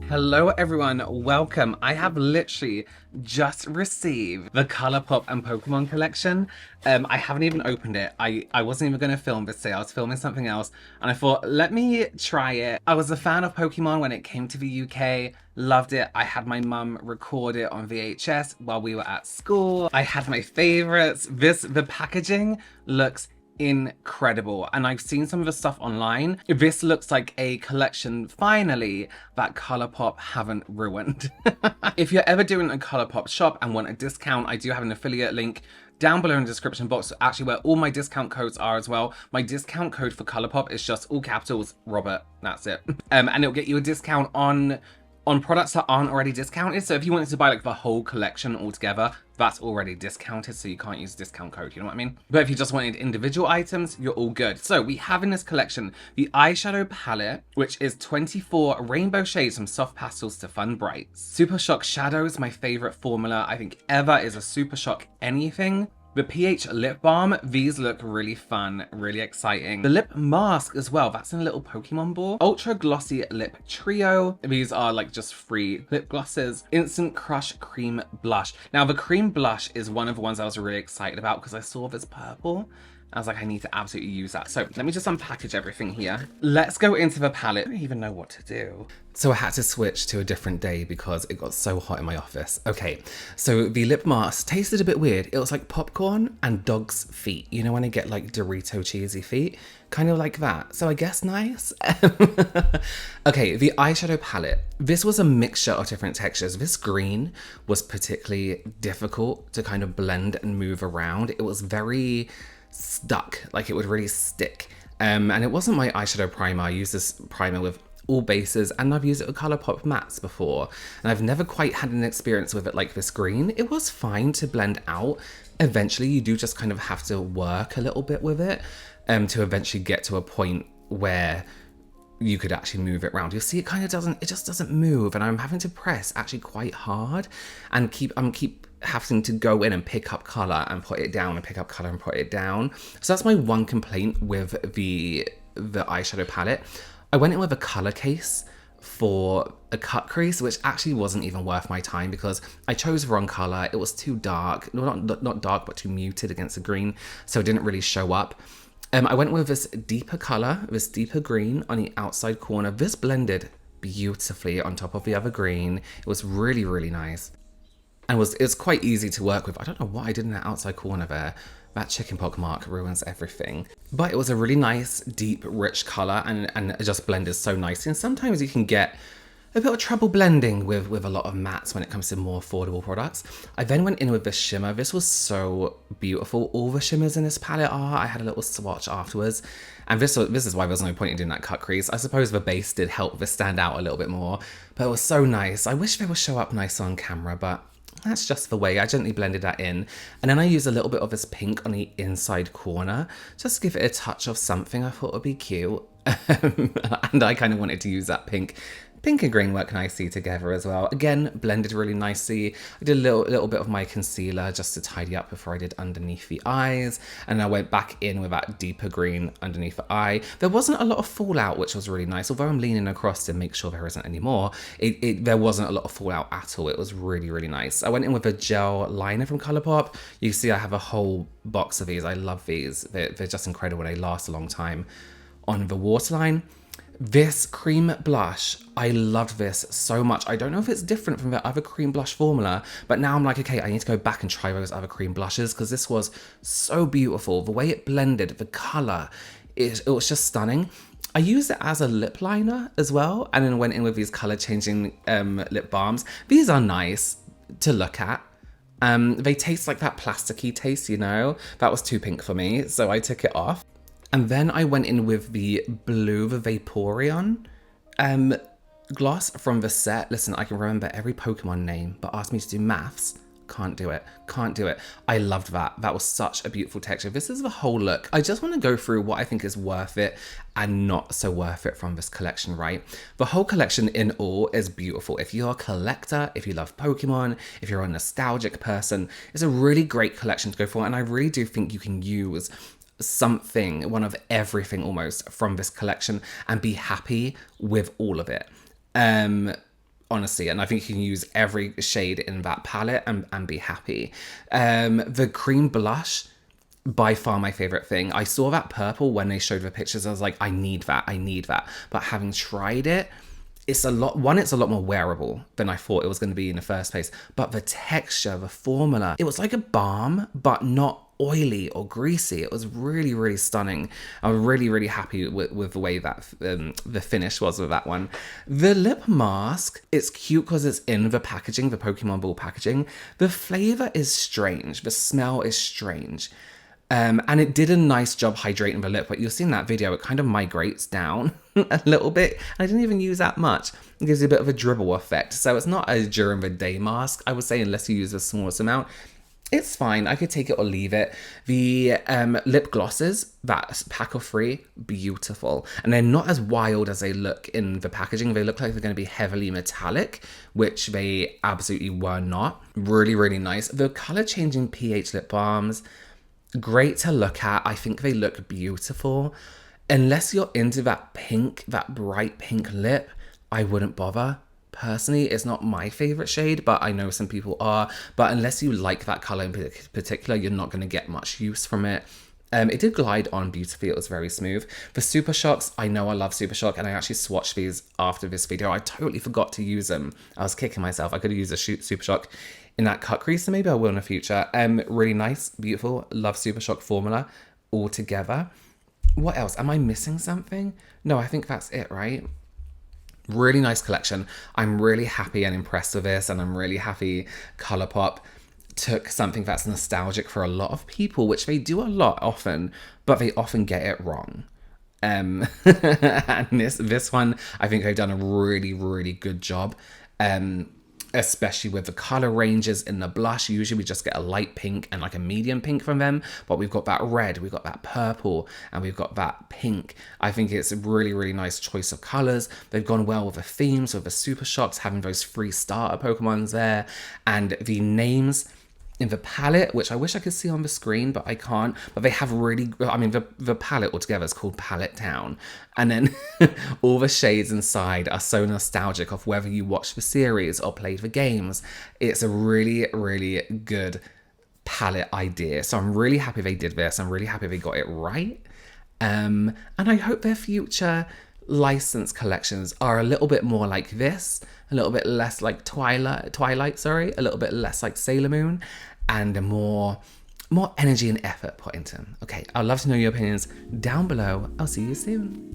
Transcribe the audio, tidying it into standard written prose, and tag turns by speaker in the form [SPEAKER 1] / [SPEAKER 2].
[SPEAKER 1] Hello everyone, welcome. I have literally just received the ColourPop and Pokemon collection. I haven't even opened it. I wasn't even going to film this day. I was filming something else and I thought, let me try it. I was a fan of Pokemon when it came to the UK. Loved it. I had my mum record it on VHS while we were at school. I had my favorites. The packaging looks incredible, and I've seen some of the stuff online. This looks like a collection finally that ColourPop haven't ruined. If you're ever doing a ColourPop shop and want a discount, I do have an affiliate link down below in the description box, actually where all my discount codes are as well. My discount code for ColourPop is just all capitals Robert, that's it. And it'll get you a discount on products that aren't already discounted. So if you wanted to buy like the whole collection altogether, that's already discounted, so you can't use discount code, you know what I mean? But if you just wanted individual items, you're all good. So we have in this collection the eyeshadow palette, which is 24 rainbow shades from soft pastels to fun brights. Super Shock shadows, my favorite formula I think ever is a Super Shock anything. The PH lip balm, these look really fun, really exciting. The lip mask as well, that's in a little Pokemon ball. Ultra glossy lip trio, these are like just free lip glosses. Instant Crush cream blush. Now the cream blush is one of the ones I was really excited about because I saw this purple. I was like, I need to absolutely use that. So let me just unpackage everything here. Let's go into the palette. I don't even know what to do. So I had to switch to a different day because it got so hot in my office. Okay, so the lip mask tasted a bit weird. It was like popcorn and dog's feet. You know when I get like Dorito cheesy feet? Kind of like that. So I guess nice. Okay, the eyeshadow palette. This was a mixture of different textures. This green was particularly difficult to kind of blend and move around. It was very stuck, like it would really stick. And it wasn't my eyeshadow primer. I used this primer with all bases and I've used it with ColourPop mattes before. And I've never quite had an experience with it like this green. It was fine to blend out. Eventually you do just kind of have to work a little bit with it to eventually get to a point where you could actually move it around. You'll see it just doesn't move, and I'm having to press actually quite hard and keep having to go in and pick up color and put it down and pick up color and put it down. So that's my one complaint with the eyeshadow palette. I went in with a color case for a cut crease, which actually wasn't even worth my time because I chose the wrong color. It was too dark, not dark, but too muted against the green, so it didn't really show up. I went with this deeper color, this deeper green on the outside corner. This blended beautifully on top of the other green. It was really, really nice. And it's quite easy to work with. I don't know what I did in that outside corner there. That chicken pox mark ruins everything. But it was a really nice, deep, rich color and it just blended so nicely. And sometimes you can get a bit of trouble blending with a lot of mattes when it comes to more affordable products. I then went in with this shimmer. This was so beautiful. All the shimmers in this palette are. I had a little swatch afterwards. And this is why there's no point in doing that cut crease. I suppose the base did help this stand out a little bit more. But it was so nice. I wish they would show up nice on camera, but that's just the way. I gently blended that in. And then I used a little bit of this pink on the inside corner. Just to give it a touch of something I thought would be cute. And I kind of wanted to use that pink and green work nicely together as well. Again, blended really nicely. I did a little bit of my concealer just to tidy up before I did underneath the eyes. And I went back in with that deeper green underneath the eye. There wasn't a lot of fallout, which was really nice. Although I'm leaning across to make sure there isn't any more, there wasn't a lot of fallout at all. It was really, really nice. I went in with a gel liner from ColourPop. You see I have a whole box of these. I love these. They're just incredible. They last a long time on the waterline. This cream blush, I loved this so much. I don't know if it's different from the other cream blush formula, but now I'm like, okay, I need to go back and try those other cream blushes because this was so beautiful. The way it blended, the color, it was just stunning. I used it as a lip liner as well, and then went in with these color changing lip balms. These are nice to look at. They taste like that plasticky taste, you know? That was too pink for me, so I took it off. And then I went in with the Blue Vaporeon gloss from the set. Listen, I can remember every Pokemon name, but ask me to do maths. Can't do it. Can't do it. I loved that. That was such a beautiful texture. This is the whole look. I just want to go through what I think is worth it and not so worth it from this collection, right? The whole collection in all is beautiful. If you're a collector, if you love Pokemon, if you're a nostalgic person, it's a really great collection to go for. And I really do think you can use something, one of everything almost from this collection and be happy with all of it. honestly, and I think you can use every shade in that palette and be happy. The cream blush, by far my favorite thing. I saw that purple when they showed the pictures. I was like, I need that, I need that. But having tried it, it's a lot more wearable than I thought it was going to be in the first place. But the texture, the formula, it was like a balm, but not oily or greasy. It was really, really stunning. I was really, really happy with the way that the finish was with that one. The lip mask, it's cute because it's in the packaging, the Pokemon Ball packaging. The flavor is strange. The smell is strange. And it did a nice job hydrating the lip, but you'll see in that video, it kind of migrates down a little bit. I didn't even use that much. It gives you a bit of a dribble effect. So it's not a during the day mask, I would say, unless you use the smallest amount. It's fine. I could take it or leave it. The lip glosses, that pack of 3, beautiful. And they're not as wild as they look in the packaging. They look like they're going to be heavily metallic, which they absolutely were not. Really, really nice. The color changing pH lip balms, great to look at. I think they look beautiful. Unless you're into that pink, that bright pink lip, I wouldn't bother. Personally, it's not my favorite shade, but I know some people are. But unless you like that color in particular, you're not going to get much use from it. It did glide on beautifully. It was very smooth. For Super Shocks, I know I love Super Shock, and I actually swatched these after this video. I totally forgot to use them. I was kicking myself. I could have used a Super Shock in that cut crease, so maybe I will in the future. Really nice, beautiful. Love Super Shock formula all together. What else? Am I missing something? No, I think that's it, right? Really nice collection. I'm really happy and impressed with this, and I'm really happy Colourpop took something that's nostalgic for a lot of people, which they do a lot often, but they often get it wrong. And this one, I think they've done a really, really good job. Especially with the color ranges in the blush. Usually we just get a light pink and like a medium pink from them, but we've got that red, we've got that purple, and we've got that pink. I think it's a really, really nice choice of colors. They've gone well with the themes, with the Super Shocks, having those 3 starter Pokemons there, and the names in the palette, which I wish I could see on the screen, but I can't. But they have really, I mean, the palette altogether is called Palette Town. And then all the shades inside are so nostalgic of whether you watch the series or play the games. It's a really, really good palette idea. So I'm really happy they did this. I'm really happy they got it right. And I hope their future license collections are a little bit more like this, a little bit less like Twilight, a little bit less like Sailor Moon, and more energy and effort put into them. Okay, I'd love to know your opinions down below. I'll see you soon.